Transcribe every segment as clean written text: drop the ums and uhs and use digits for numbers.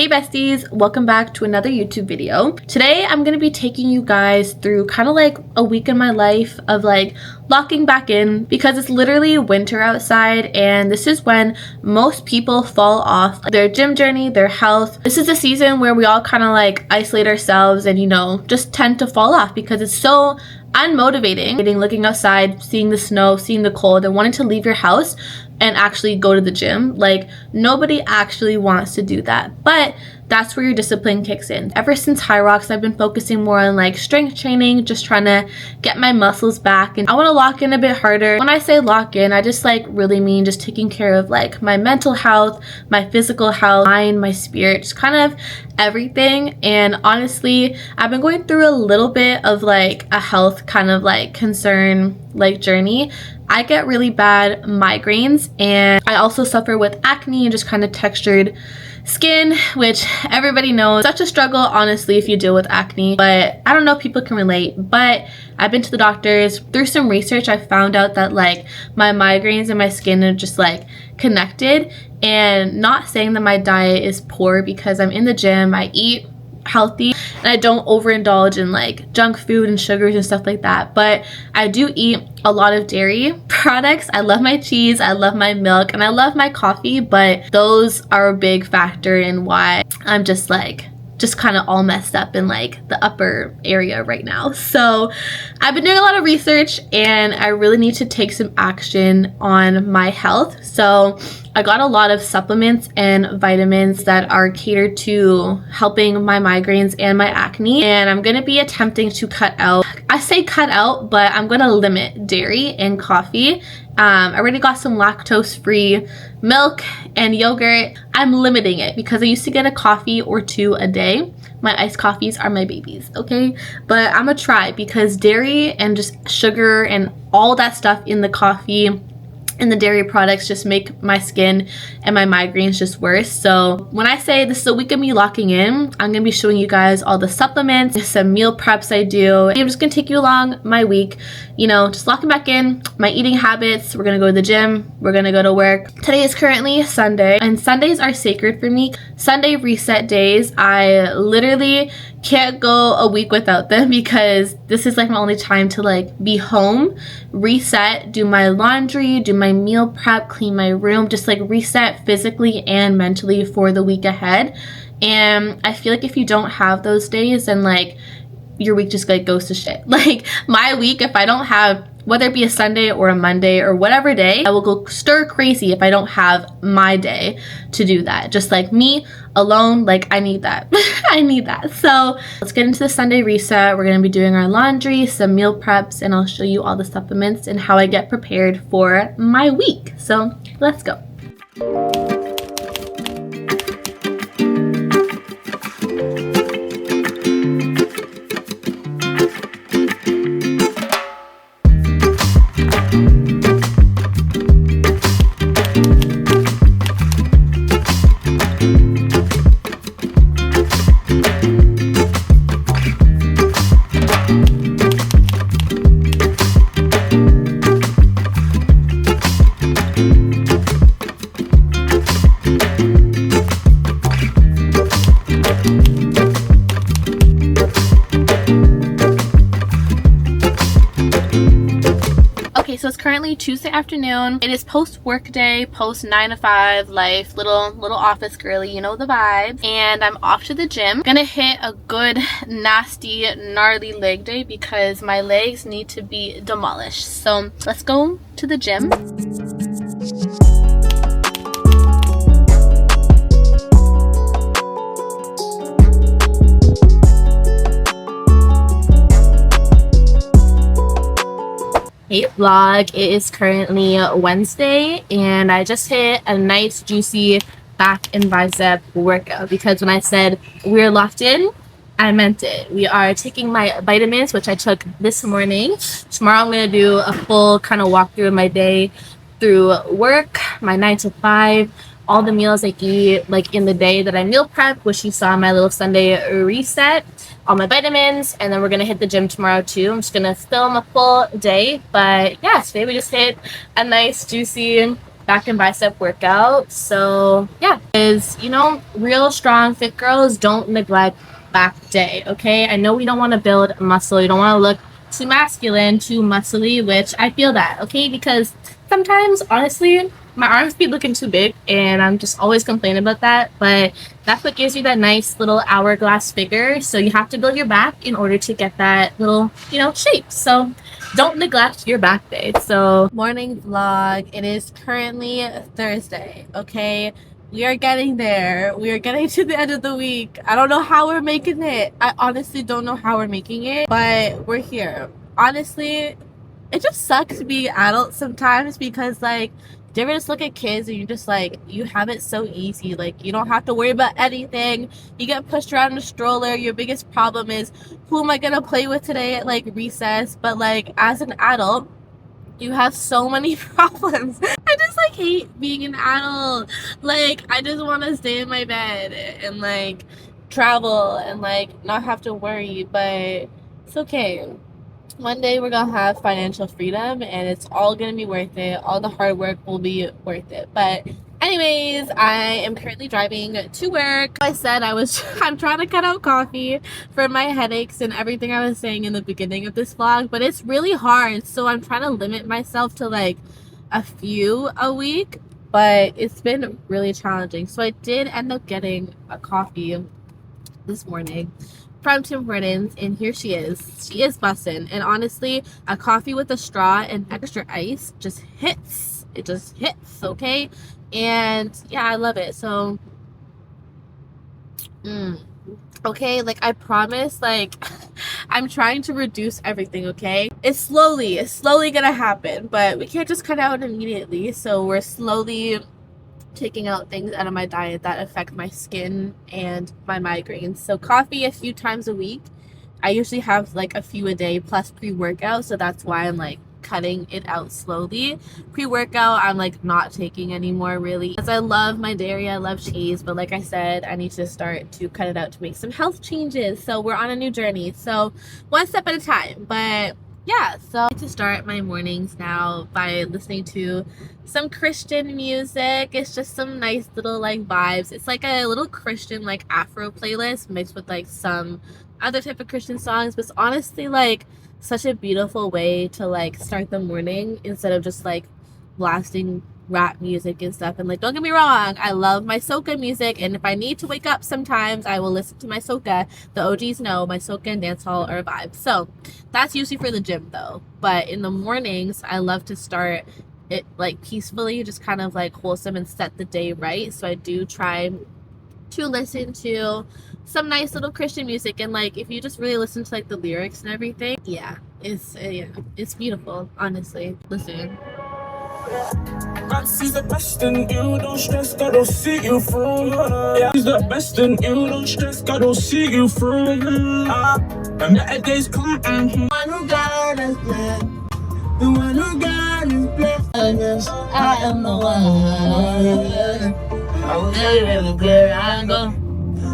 Hey besties, welcome back to another YouTube video. Today I'm going to be taking you guys through kind of like a week in my life of like locking back in, because it's literally winter outside and this is when most people fall off their gym journey, their health. This is the season where we all kind of like isolate ourselves and just tend to fall off because it's so unmotivating looking outside, seeing the snow, seeing the cold, and wanting to leave your house and actually go to the gym. Like, nobody actually wants to do that, but that's where your discipline kicks in. Ever since High Rocks, I've been focusing more on like strength training, just trying to get my muscles back, and I want to lock in a bit harder. When I say lock in, I just like really mean just taking care of like my mental health, my physical health, mind, my spirit, just kind of everything. And honestly, I've been going through a little bit of like a health kind of like concern like journey. I get really bad migraines, and I also suffer with acne and just kind of textured skin, which everybody knows. Such a struggle, honestly, if you deal with acne, but I don't know if people can relate. But I've been to the doctors. Through some research, I found out that like my migraines and my skin are just like connected. And not saying that my diet is poor, because I'm in the gym, I eat healthy, and I don't overindulge in like junk food and sugars and stuff like that, but I do eat a lot of dairy products. I love my cheese, I love my milk, and I love my coffee, but those are a big factor in why I'm just kind of all messed up in like the upper area right now. So I've been doing a lot of research and I really need to take some action on my health. So I got a lot of supplements and vitamins that are catered to helping my migraines and my acne, and I'm going to be attempting to cut out, I say cut out, but I'm going to limit dairy and coffee. I already got some lactose-free milk and yogurt. I'm limiting it because I used to get a coffee or two a day. My iced coffees are my babies, okay? But I'm gonna try, because dairy and just sugar and all that stuff in the coffee and the dairy products just make my skin and my migraines just worse. So when I say this is a week of me locking in, I'm gonna be showing you guys all the supplements, some meal preps I do. I'm just gonna take you along my week, just locking back in, my eating habits. We're gonna go to the gym, we're gonna go to work. Today is currently Sunday, and Sundays are sacred for me. Sunday reset days, I literally can't go a week without them, because this is like my only time to like be home, reset, do my laundry, do my meal prep, clean my room, just like reset physically and mentally for the week ahead. And I feel like if you don't have those days, then like your week just like goes to shit. Like my week, if I don't have, whether it be a Sunday or a Monday or whatever day, I will go stir crazy if I don't have my day to do that. Just like me alone, like I need that. I need that. So let's get into the Sunday reset. We're going to be doing our laundry, some meal preps, and I'll show you all the supplements and how I get prepared for my week. So let's go. So it's currently Tuesday afternoon. It is post work day, post 9 to 5 life, little office girly, you know the vibes. And I'm off to the gym. Gonna hit a good nasty gnarly leg day because my legs need to be demolished. So let's go to the gym. Hey vlog, it is currently Wednesday and I just hit a nice juicy back and bicep workout, because when I said we're locked in, I meant it. We are taking my vitamins, which I took this morning. Tomorrow I'm going to do a full kind of walkthrough of my day through work, my 9 to 5, all the meals I eat like in the day that I meal prep, which you saw in my little Sunday reset, all my vitamins, and then we're gonna hit the gym tomorrow too. I'm just gonna film a full day, but yeah, today we just hit a nice juicy back and bicep workout. So yeah, is, you know, real strong fit girls don't neglect back day. Okay, I know we don't want to build muscle, you don't want to look too masculine, too muscly, which I feel that, okay, because sometimes honestly my arms be looking too big and I'm just always complaining about that, but that's what gives you that nice little hourglass figure. So you have to build your back in order to get that little, you know, shape. So don't neglect your back day. So morning vlog, it is currently Thursday, okay, we are getting there. We are getting to the end of the week. I don't know how we're making it. I honestly don't know how we're making it, but we're here. Honestly, it just sucks being adult sometimes because, like, do you ever just look at kids and you're just like, you have it so easy. Like, you don't have to worry about anything. You get pushed around in a stroller. Your biggest problem is, who am I gonna play with today at like recess? But like, as an adult, you have so many problems. I just like hate being an adult. Like, I just want to stay in my bed and like travel and like not have to worry, but it's okay. One day we're gonna have financial freedom and it's all gonna be worth it. All the hard work will be worth it. But anyways, I am currently driving to work. I said I'm trying to cut out coffee for my headaches and everything I was saying in the beginning of this vlog, but it's really hard. So I'm trying to limit myself to like a few a week, but it's been really challenging. So I did end up getting a coffee this morning from Tim Hortons, and here she is. She is bussin', and honestly, a coffee with a straw and extra ice just hits. It just hits, okay? And yeah, I love it. So okay, like I promise, like I'm trying to reduce everything, okay? It's slowly gonna happen, but we can't just cut out immediately. So we're slowly taking out things out of my diet that affect my skin and my migraines. So coffee a few times a week. I usually have like a few a day plus pre-workout, so that's why I'm like cutting it out slowly. Pre-workout I'm like not taking anymore really, because I love my dairy, I love cheese, but like I said, I need to start to cut it out to make some health changes. So we're on a new journey, so one step at a time. But yeah, so I like to start my mornings now by listening to some Christian music. It's just some nice little like vibes. It's like a little Christian like Afro playlist mixed with like some other type of Christian songs, but it's honestly like such a beautiful way to like start the morning instead of just like blasting rap music and stuff. And like, don't get me wrong, I love my soca music, and if I need to wake up sometimes I will listen to my soca. The OGs know my soca and dancehall are a vibe. So that's usually for the gym though, but in the mornings I love to start it like peacefully, just kind of like wholesome and set the day right. So I do try to listen to some nice little Christian music, and like if you just really listen to like the lyrics and everything, yeah, it's beautiful, honestly. Listen. God sees the best in you, don't stress, God will see you through. Yeah, he's the best in you, don't stress, God will see you through. And better days come. The one who God has blessed, the one who God has blessed. I am the one. I will tell you everywhere I go.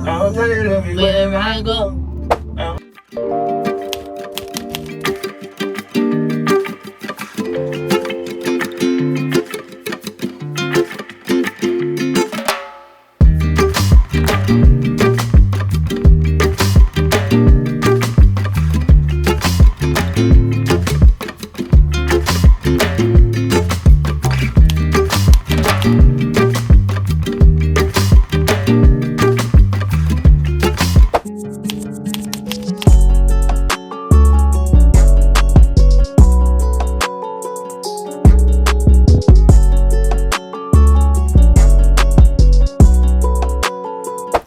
I will tell you everywhere I go.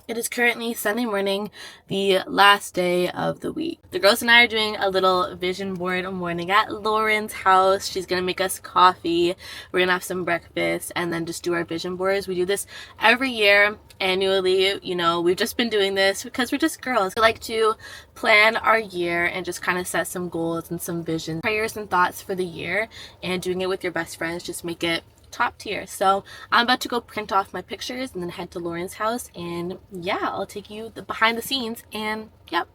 It is currently Sunday morning, the last day of the week. The girls and I are doing a little vision board morning at Lauren's house. She's gonna make us coffee, we're gonna have some breakfast, and then just do our vision boards. We do this every year, annually. You know, we've just been doing this because we're just girls. We like to plan our year and just kind of set some goals and some visions, prayers and thoughts for the year, and doing it with your best friends just make it top tier. So I'm about to go print off my pictures and then head to Lauren's house, and yeah, I'll take you behind the scenes, and yep.